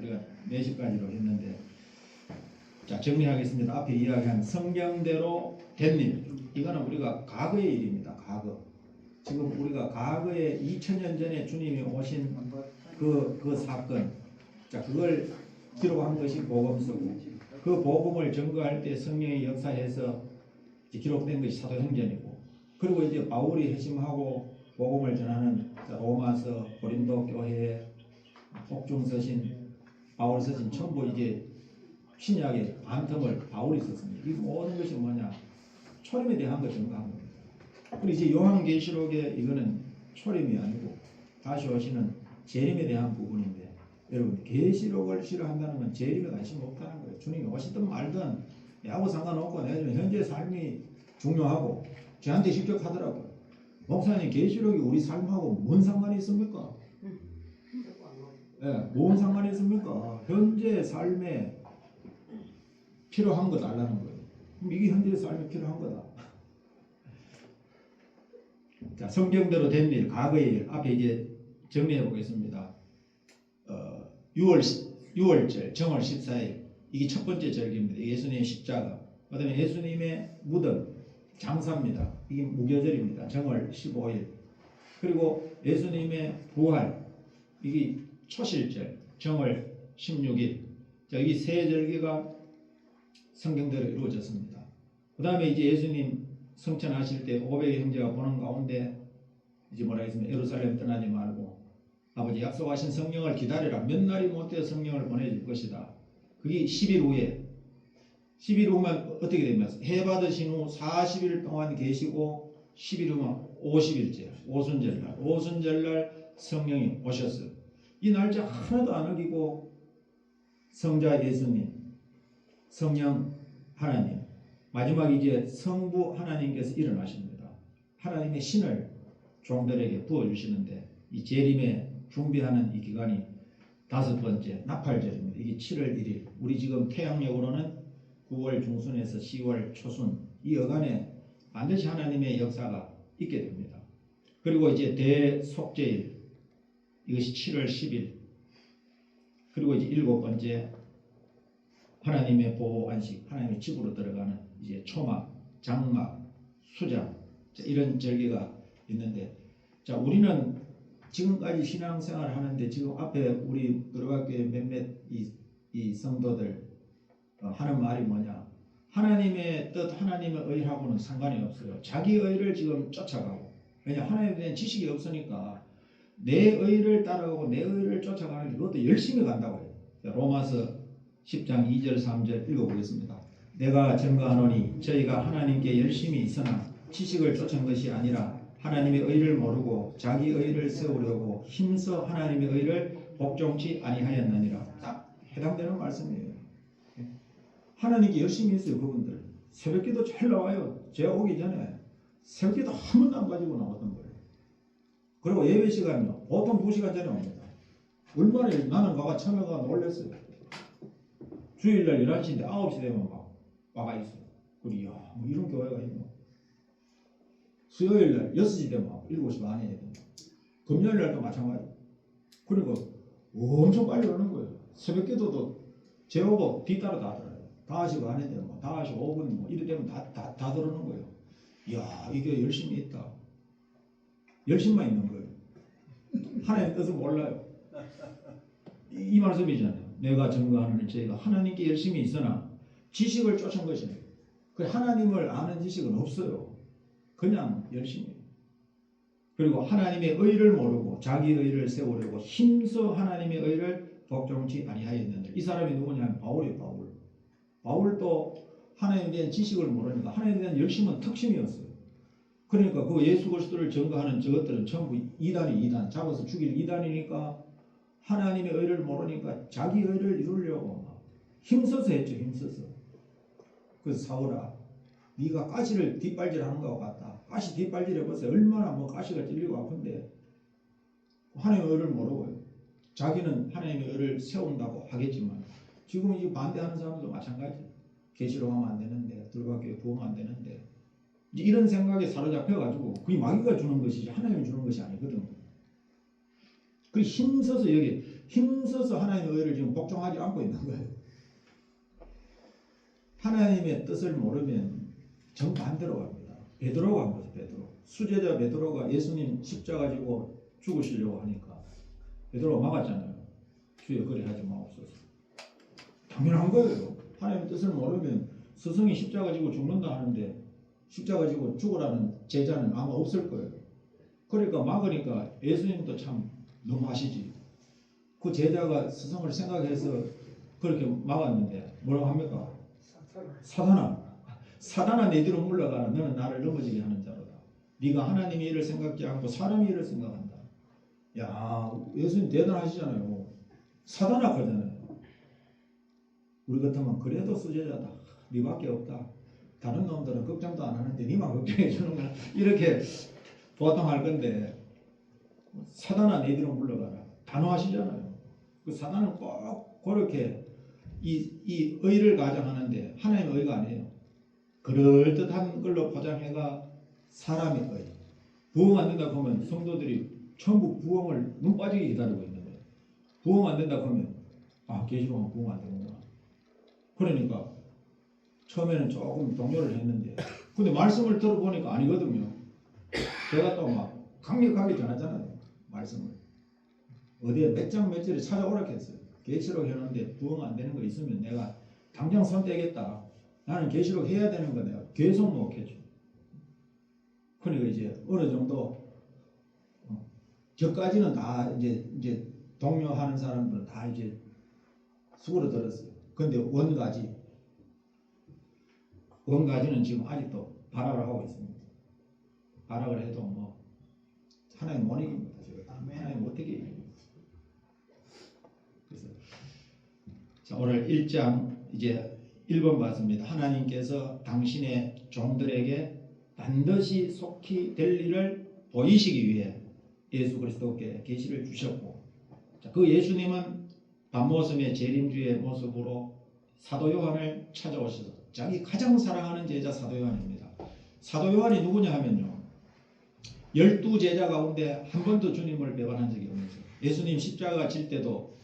우리가 4시까지로 했는데, 자 정리하겠습니다. 앞에 이야기한 성경대로 된 일, 이거는 우리가 과거의 일입니다. 과거. 지금 우리가 과거에 2000년 전에 주님이 오신 그 사건, 자 그걸 기록한 것이 복음서고, 그 복음을 증거할 때 성령이 역사해서 기록된 것이 사도행전이고, 그리고 이제 바울이 회심하고 복음을 전하는 로마서, 고린도 교회, 복중서신, 바울서신 전부 이제 신약의 반텀을 바울이 썼습니다. 이 모든 것이 뭐냐? 초림에 대한 걸 증거한 겁니다. 그리고 이제 요한계시록에 이거는 초림이 아니고 다시 오시는 재림에 대한 부분인데, 여러분 계시록을 싫어한다는 건 재림에 관심 없다는 거예요. 주님이 오시든 말든 야구 상관없고 내가 현재 삶이 중요하고, 저한테 직접 하더라고요. 목사님 계시록이 우리 삶하고 뭔 상관이 있습니까? 뭔 상관이 있습니까? 현재 삶에 필요한 거 달라는 거예요. 그럼 이게 현재 삶에 필요한 거다. 자, 성경대로 된 일, 과거의 일, 앞에 이제 정리해 보겠습니다. 6월절, 정월 14일, 이게 첫 번째 절기입니다. 예수님의 십자가. 그 다음에 예수님의 무덤, 장사입니다. 이게 무교절입니다. 정월 15일. 그리고 예수님의 부활, 이게 초실절, 정월 16일. 자, 이 세 절기가 성경대로 이루어졌습니다. 그 다음에 이제 예수님 성천하실 때 500의 형제가 보는 가운데 이제 뭐라 했습니까? 예루살렘 떠나지 말고 아버지 약속하신 성령을 기다리라. 몇 날이 못되어 성령을 보내줄 것이다. 그게 10일 후에, 10일 후면 어떻게 됩니까? 해 받으신 후 40일 동안 계시고 10일 후면 50일째, 오순절날 성령이 오셨어요. 이 날짜 하나도 안 어기고 성자 예수님, 성령 하나님, 마지막 이제 성부 하나님께서 일어나십니다. 하나님의 신을 종들에게 부어주시는데, 이 재림에 준비하는 이 기간이 5번째 나팔절입니다. 이게 7월 1일. 우리 지금 태양력으로는 9월 중순에서 10월 초순, 이 여간에 반드시 하나님의 역사가 있게 됩니다. 그리고 이제 대속죄일, 이것이 7월 10일. 그리고 이제 7번째 하나님의 보호 안식, 하나님의 집으로 들어가는 이제 초막, 장막, 수장, 이런 절기가 있는데, 자 우리는 지금까지 신앙생활을 하는데, 지금 앞에 우리 들어갈교회 몇몇 이 성도들 하는 말이 뭐냐? 하나님의 뜻, 하나님의 의하고는 상관이 없어요. 자기 의를 지금 쫓아가고, 왜냐 하나님에 대한 지식이 없으니까 내 의를 따라가고 내 의를 쫓아가는 게, 그것도 열심히 간다고 해요. 로마서 10장 2절 3절 읽어보겠습니다. 내가 증거하노니 저희가 하나님께 열심히 있으나 지식을 쫓은 것이 아니라 하나님의 의를 모르고 자기 의를 세우려고 힘써 하나님의 의를 복종치 아니하였느니라. 딱 해당되는 말씀이에요. 하나님께 열심히 있어요. 그분들 새벽기도 잘 나와요. 제가 오기 전에 새벽기도 한 번도 안 가지고 나왔던 거예요. 그리고 예배 시간요 보통 2시간 전에 옵니다. 얼마나 나는 가가 처음에 가 놀랐어요. 주일날 11시인데 9시 되면 막 와가 있어요. 그래, 야, 뭐 이런 교회가 있노. 수요일날 6시 되면 막 7시 반에 해야 된다. 금요일날도 마찬가지. 그러니까 엄청 빨리 오는 거예요. 새벽기도도 제오고 뒤따라 다 들어요. 5시 반에 되면 뭐 5시 5분 뭐 이래 되면 다 들어오는 거예요. 이야, 이게 열심히 있다. 열심만 있는 거예요. 하나님 뜻을 몰라요. 이 말씀이잖아요. 내가 증거하는 저희가 하나님께 열심히 있으나 지식을 쫓은 것이네. 그 하나님을 아는 지식은 없어요. 그냥 열심히. 그리고 하나님의 의를 모르고 자기 의를 세우려고 힘써 하나님의 의를 복종치 아니하였는데, 이 사람이 누구냐면 바울이에요. 바울도 하나님에 대한 지식을 모르니까 하나님에 대한 열심은 특심이었어요. 그러니까 그 예수 그리스도를 증거하는 저것들은 전부 이단 잡아서 죽일 이단이니까 하나님의 의를 모르니까 자기 의를 이루려고 막 힘써서 했죠. 힘써서. 그래서 사울아, 네가 가시를 뒷발질하는 것 같다. 가시 뒷발질 해보세요. 얼마나 뭐 가시가 찔리고 아픈데. 하나님의 의를 모르고요. 자기는 하나님의 의를 세운다고 하겠지만, 지금 이 반대하는 사람들도 마찬가지예요. 계시록 하면 안 되는데, 들어가게 부으면 안 되는데, 이런 생각에 사로잡혀가지고 그게 마귀가 주는 것이지 하나님이 주는 것이 아니거든. 그 힘써서 여기 힘써서 하나님의 의를 지금 복종하지 않고 있는 거예요. 하나님의 뜻을 모르면 정반대로 갑니다. 베드로가 한 거죠. 베드로. 수제자 베드로가 예수님 십자가 지고 죽으시려고 하니까 베드로가 막았잖아요. 주여 그리 하지 마옵소서. 당연한 거예요. 하나님의 뜻을 모르면 스승이 십자가 지고 죽는다 하는데 십자가 지고 죽으라는 제자는 아마 없을 거예요. 그러니까 막으니까 예수님도 참 너무하시지. 그 제자가 스승을 생각해서 그렇게 막았는데 뭐라고 합니까? 사단아 내 뒤로 물러가라. 너는 나를 넘어지게 하는 자로다. 네가 하나님의 일을 생각지 않고 사람의 일을 생각한다. 야, 예수님 대단하시잖아요. 사단아 그러잖아요. 우리 같으면 그래도 수제자다. 네밖에 없다. 다른 놈들은 걱정도 안 하는데 네만 걱정해 주는 거야. 이렇게 보통 할 건데 사단아 내 뒤로 물러가라. 단호하시잖아요. 그 사단은 꼭 그렇게 이 의를 가장하는데 하나님의 의가 아니에요. 그럴듯한 걸로 포장해가 사람의 의. 부흥 안 된다 그러면 성도들이 전부 부흥을 눈 빠지게 기다리고 있는 거예요. 부흥 안 된다 그러면 계시록은 부흥 안 되는구나. 그러니까 처음에는 조금 동요를 했는데 근데 말씀을 들어보니까 아니거든요. 제가 또 막 강력하게 전하잖아요. 말씀을. 어디에 몇 장 몇 절에 찾아오라고 했어요. 계시록 해놓는데 부흥 안 되는 거 있으면 내가 당장 손 떼겠다. 나는 계시록 해야 되는 거 내가 계속 먹겠죠. 그러니까 이제 어느 정도 저까지는 다 이제 동료하는 사람들은 다 이제 수그러들었어요. 근데 원가지는 지금 아직도 발악을 하고 있습니다. 발악을 해도 뭐 하나님 못 이깁니다. 하나님 어떻게 이깁니까? 그래서 자, 오늘 1장 이제 1번 봤습니다. 하나님께서 당신의 종들에게 반드시 속히 될 일을 보이시기 위해 예수 그리스도께 계시를 주셨고, 자, 그 예수님은 밤모섬의 재림주의 모습으로 사도 요한을 찾아오셔서 자기 가장 사랑하는 제자 사도 요한입니다. 사도 요한이 누구냐 하면요, 12제자 가운데 한 번도 주님을 배반한 적이 없어요. 예수님 십자가 질 때도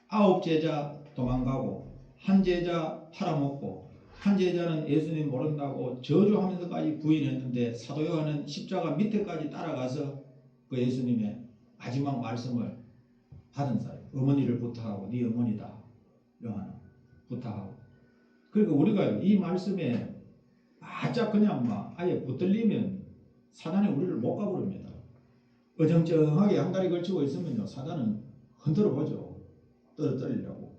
9제자 도망가고 한 제자 팔아먹고 한 제자는 예수님 모른다고 저주하면서까지 부인했는데 사도 요한은 십자가 밑에까지 따라가서 그 예수님의 마지막 말씀을 받은 사람. 어머니를 부탁하고 네 어머니다 요한아 부탁하고. 그러니까 우리가 이 말씀에 바짝 그냥 막 아예 붙들리면 사단이 우리를 못 가부릅니다. 어정쩡하게 양다리 걸치고 있으면요 사단은 흔들어 보죠. 떨어뜨리려고.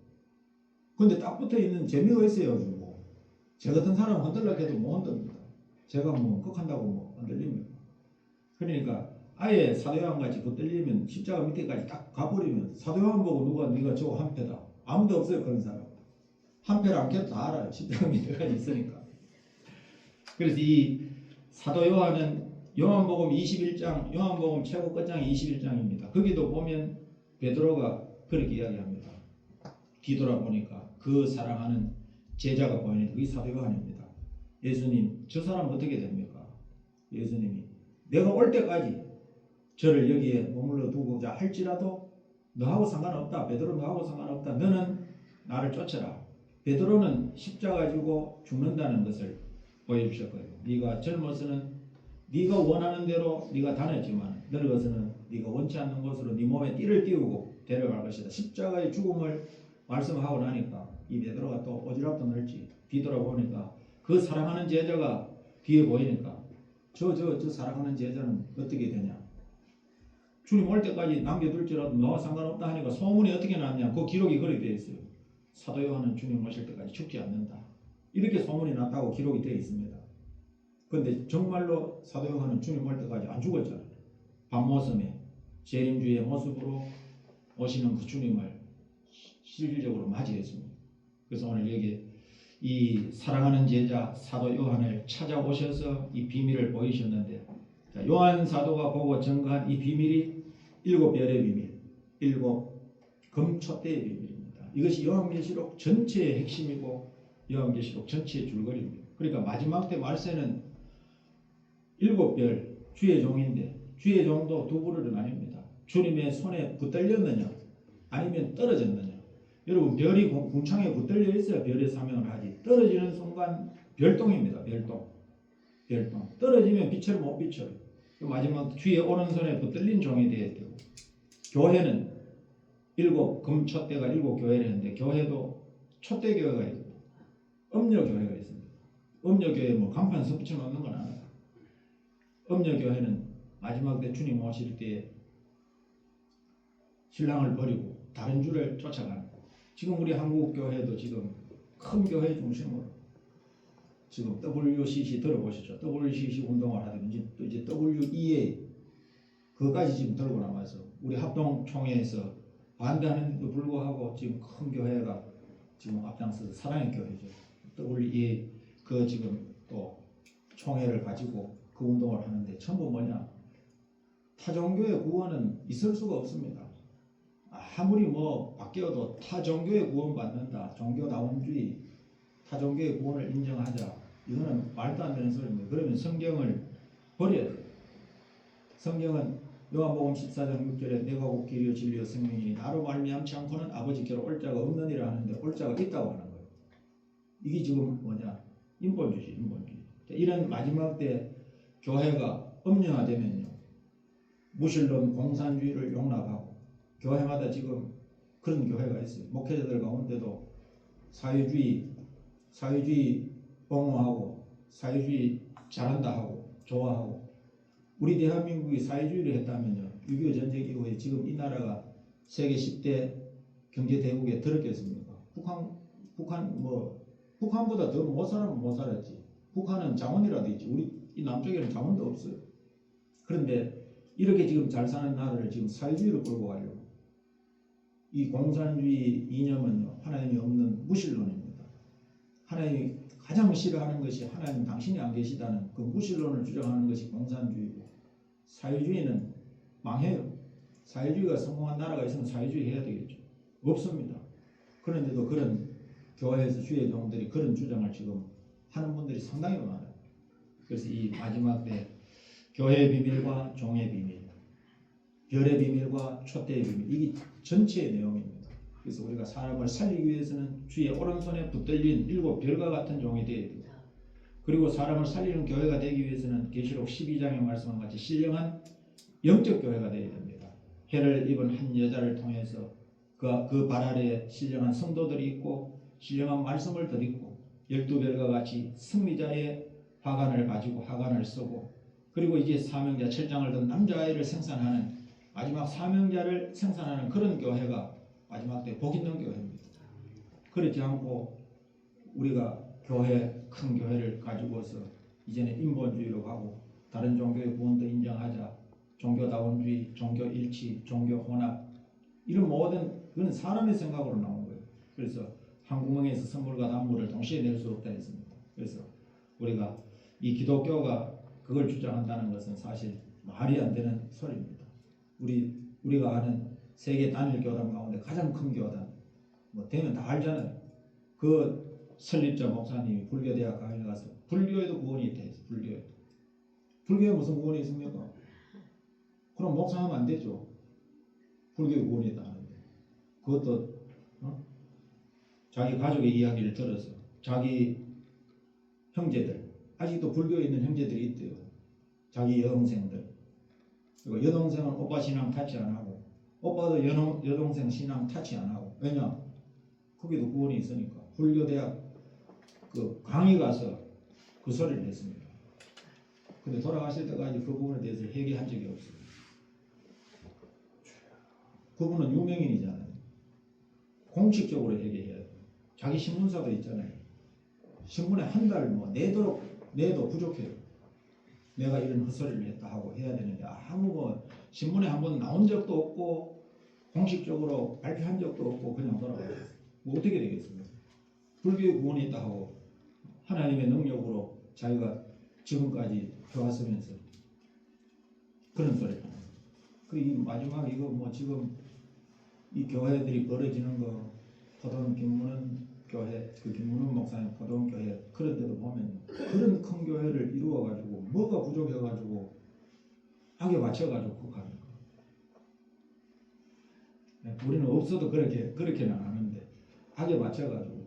근데 딱 붙어 있는 재미가 있어요. 뭐. 제 같은 사람 흔들려고 해도 못 흔듭니다. 제가 뭐 극한다고 뭐 흔들립니까? 그러니까 아예 사도요한 같이 붙들리면 십자가 밑에까지 딱 가버리면 사도요한 보고 누가 네가 저 한패다. 아무도 없어요. 그런 사람. 한패를 안 켜도 다 알아요. 십자가 밑에까지 있으니까. 그래서 이 사도요한은 요한복음 21장, 요한복음 최고 끝장이 21장입니다. 거기도 보면 베드로가 그렇게 이야기합니다. 뒤돌아보니까 그 사랑하는 제자가 보이는데 그게 사도 요한입니다. 예수님, 저 사람 어떻게 됩니까? 예수님이 내가 올 때까지 저를 여기에 머물러 두고자 할지라도 너하고 상관없다. 베드로 너하고 상관없다. 너는 나를 쫓아라. 베드로는 십자가 지고 죽는다는 것을 보여주셨거든요. 네가 젊어서는 네가 원하는 대로 네가 다녔지만 늙어서는 네가 원치 않는 곳으로 네 몸에 띠를 띄우고 데려갈 것이다. 십자가의 죽음을 말씀하고 나니까 이 베드로가 또 오지랖도 넓지. 뒤돌아보니까 그 사랑하는 제자가 뒤에 보이니까 저 사랑하는 제자는 어떻게 되냐. 주님 올 때까지 남겨둘지라도 너와 상관없다 하니까 소문이 어떻게 났냐. 그 기록이 그렇게 되어 있어요. 사도 요한은 주님 오실 때까지 죽지 않는다. 이렇게 소문이 났다고 기록이 되어 있습니다. 그런데 정말로 사도 요한은 주님 올 때까지 안 죽었잖아요. 밤모섬에 재림주의 모습으로 오시는 그 주님을 실질적으로 맞이했습니다. 그래서 오늘 여기 이 사랑하는 제자 사도 요한을 찾아오셔서 이 비밀을 보이셨는데, 자, 요한 사도가 보고 증거한 이 비밀이 7별의 비밀, 7 금촛대의 비밀입니다. 이것이 요한계시록 전체의 핵심이고 요한계시록 전체의 줄거리입니다. 그러니까 마지막 때 말세는 7별 주의 종인데 주의 종도 두 부류는 아닙니다. 주님의 손에 붙들렸느냐 아니면 떨어졌느냐. 여러분 별이 궁창에 붙들려 있어야 별의 사명을 하지. 떨어지는 순간 별똥입니다. 별똥. 별똥. 떨어지면 빛을 못 비춰요. 마지막 주의 오른손에 붙들린 종이 되어야 되고, 교회는 금 촛대가 7교회를 했는데 교회도 촛대 교회가 있고 음녀 교회가 있습니다. 음녀 교회 뭐 간판 섭붙여 놓는 건 아니에요. 음녀 교회는 마지막 때 주님 오실 때 신랑을 버리고 다른 주를 쫓아가는 거예요. 지금 우리 한국 교회도 지금 큰 교회 중심으로 지금 WCC 들어보셨죠? WCC 운동을 하든지 또 이제 WEA 그것까지 지금 들고 나와서 우리 합동총회에서 반대하는데도 불구하고 지금 큰 교회가 지금 앞장서서 사랑의 교회죠. WEA 그 지금 또 총회를 가지고 그 운동을 하는데 전부 뭐냐? 타종교의 구원은 있을 수가 없습니다. 아무리 뭐 바뀌어도 타종교의 구원 받는다. 종교다원주의 타종교의 구원을 인정하자. 이거는 말도 안 되는 소리입니다. 그러면 성경을 버려야 돼요. 성경은 요한복음 14장 6절에 내가 곧 길이요 진리요 생명이니 나로 말미암지 않고는 아버지께로 올 자가 없느니라 하는데 올 자가 있다고 하는 거예요. 이게 지금 뭐냐? 인본주의, 인본주의. 이런 마지막 때 교회가 음녀화되면요, 무신론 공산주의를 용납하고 교회마다 지금 그런 교회가 있어요. 목회자들 가운데도 사회주의 옹호하고 사회주의 잘한다 하고 좋아하고. 우리 대한민국이 사회주의를 했다면요, 6.25 전쟁 이후에 지금 이 나라가 세계 10대 경제 대국에 들었겠습니까? 북한보다 더 못 살면 못 살았지. 북한은 자원이라도 있지. 우리 이 남쪽에는 자원도 없어요. 그런데 이렇게 지금 잘 사는 나라를 지금 사회주의로 끌고 가려고. 이 공산주의 이념은요, 하나님이 없는 무신론입니다. 하나님이 가장 싫어하는 것이 하나님 당신이 안 계시다는 그 무신론을 주장하는 것이 공산주의고, 사회주의는 망해요. 사회주의가 성공한 나라가 있으면 사회주의 해야 되겠죠. 없습니다. 그런데도 그런 교회에서 주의 종들이 그런 주장을 지금 하는 분들이 상당히 많아요. 그래서 이 마지막 때 교회의 비밀과 종의 비밀, 별의 비밀과 촛대의 비밀, 이게 전체의 내용입니다. 그래서 우리가 사람을 살리기 위해서는 주의 오른손에 붙들린 7별과 같은 종이 되어야 돼요. 그리고 사람을 살리는 교회가 되기 위해서는 계시록 12장에 말씀한 같이 신령한 영적 교회가 되어야 됩니다. 해를 입은 한 여자를 통해서 그 발 아래에 신령한 성도들이 있고 신령한 말씀을 덧입고 12별과 같이 승리자의 화관을 가지고 화관을 쓰고, 그리고 이제 사명자 7장을 든 남자아이를 생산하는 마지막 사명자를 생산하는 그런 교회가 마지막 때 복 있는 교회입니다. 그렇지 않고 우리가 큰 교회를 가지고서 이제는 인본주의로 가고 다른 종교의 구원도 인정하자, 종교다원주의, 종교일치, 종교혼합, 이런 모든 그건 사람의 생각으로 나온 거예요. 그래서 한 구멍에서 선물과 단물을 동시에 낼 수 없다 했습니다. 그래서 우리가 이 기독교가 그걸 주장한다는 것은 사실 말이 안 되는 소리입니다. 우리가 아는 세계 단일 교단 가운데 가장 큰 교단, 뭐 되면 다 알잖아요. 그 설립자 목사님이 불교대학 강의 가서 불교에도 구원이 있다 해서 불교에 무슨 구원이 있습니까? 그럼 목사하면 안 되죠. 불교에 구원이 있다 하는데 그것도 자기 가족의 이야기를 들어서 자기 형제들, 아직도 불교에 있는 형제들이 있대요. 자기 여동생들. 그리고 여동생은 오빠 신앙 타치 안 하고 오빠도 여동생 신앙 타치 안 하고. 왜냐? 거기도 구원이 있으니까. 불교대학 그 강의 가서 그 소리를 했습니다. 근데 돌아가실 때까지 그 부분에 대해서 회개한 적이 없어요. 그분은 유명인이잖아요. 공식적으로 회개해야 돼요. 자기 신문사도 있잖아요. 신문에 한 달 뭐 내도 부족해요. 내가 이런 헛소리를 했다 하고 해야 되는데 아무 뭐 신문에 한번 나온 적도 없고 공식적으로 발표한 적도 없고 그냥 돌아가요. 뭐 어떻게 되겠습니까? 불교의 구원이 있다 하고 하나님의 능력으로 자기가 지금까지 해왔으면서 그런 소리를 하는 거예요. 그 마지막 이거 뭐 지금 이 교회들이 벌어지는 거, 포도원 김문은 교회, 그 김문은 목사님 포도원 교회, 그런 데도 보면 그런 큰 교회를 이루어가지고 뭐가 부족해가지고 악에 맞춰가지고 국합니까? 우리는 없어도 그렇게는 안 하는데 악에 맞춰가지고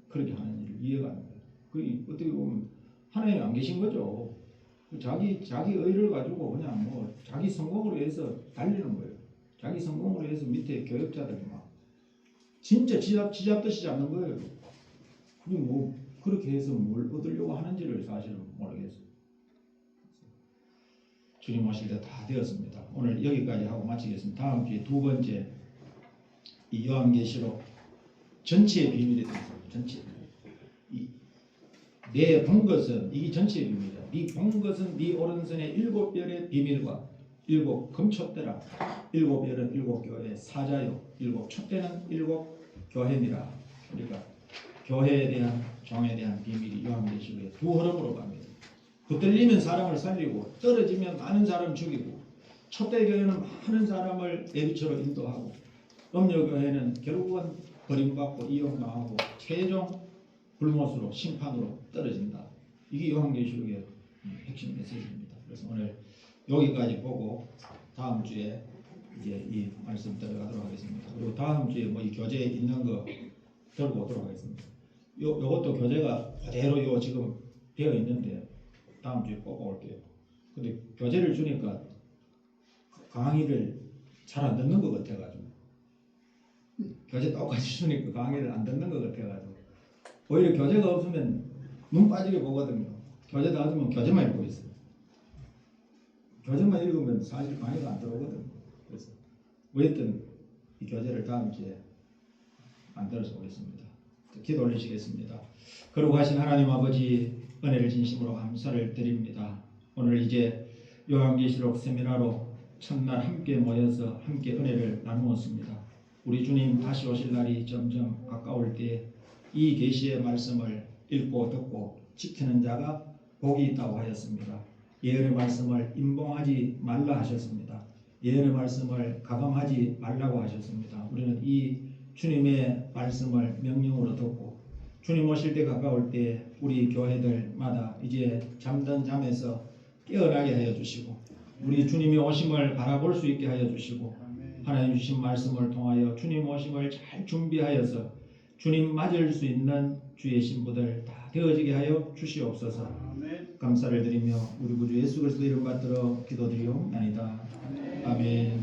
그렇게 하는 일을 이해가 안 돼요. 그 어떻게 보면 하나님이 안 계신 거죠. 자기 의를 가지고 그냥 뭐 자기 성공으로 해서 달리는 거예요. 자기 성공으로 해서 밑에 교역자들이 막 진짜 지잡듯이 잡는 거예요. 그게 뭐 그렇게 해서 뭘 얻으려고 하는지를 사실은 모르겠어요. 주님 오실 때 다 되었습니다. 오늘 여기까지 하고 마치겠습니다. 다음 주에 두 번째 이 요한계시록 전체의 비밀에 대해서 전체 내 본 것은 이게 전체의 비밀이다. 네 본 것은 네 오른손의 일곱 별의 비밀과 일곱 금촛대라. 일곱 별은 일곱 교회 사자요. 일곱 촛대는 일곱 교회니라. 그러니까 교회에 대한 종에 대한 비밀이 요한계시록에 두 흐름으로 갑니다. 붙들리면 사람을 살리고 떨어지면 많은 사람 죽이고 촛대 교회는 많은 사람을 예비처로 인도하고 음료 교회는 결국은 버림받고 이용당하고 최종 불못으로 심판으로 떨어진다. 이게 요한계시록의 핵심 메시지입니다. 그래서 오늘 여기까지 보고 다음 주에 이제 이 말씀 들어가도록 하겠습니다. 그리고 다음 주에 뭐 이 교재에 있는 거 들고 오도록 하겠습니다. 요것도 교재가 그대로 요 지금 되어 있는데 다음 주에 꼭 올게요. 근데 교재를 주니까 강의를 잘 안 듣는 것 같아가지고 교재 똑같이 주니까 강의를 안 듣는 것 같아가지고 오히려 교재가 없으면 눈 빠지게 보거든요. 교재 다 주면 교재만 읽고 있어요. 교재만 읽으면 사실 강의가 안 들어오거든요. 그래서 어쨌든 이 교재를 다음 주에 만들어서 오겠습니다. 기도 올리시겠습니다. 거룩하신 하나님 아버지 은혜를 진심으로 감사를 드립니다. 오늘 이제 요한계시록 세미나로 첫날 함께 모여서 함께 은혜를 나누었습니다. 우리 주님 다시 오실 날이 점점 가까울 때 이 계시의 말씀을 읽고 듣고 지키는 자가 복이 있다고 하였습니다. 예언의 말씀을 임봉하지 말라 하셨습니다. 예언의 말씀을 가감하지 말라고 하셨습니다. 우리는 이 주님의 말씀을 명령으로 듣고 주님 오실 때 가까울 때 우리 교회들마다 이제 잠든 잠에서 깨어나게 하여 주시고 우리 주님이 오심을 바라볼 수 있게 하여 주시고 하나님 주신 말씀을 통하여 주님 오심을 잘 준비하여서 주님 맞을 수 있는 주의 신부들 다 되어지게 하여 주시옵소서. 감사를 드리며 우리 구주 예수 그리스도 이름 받들어 기도드리옵나이다. 아멘.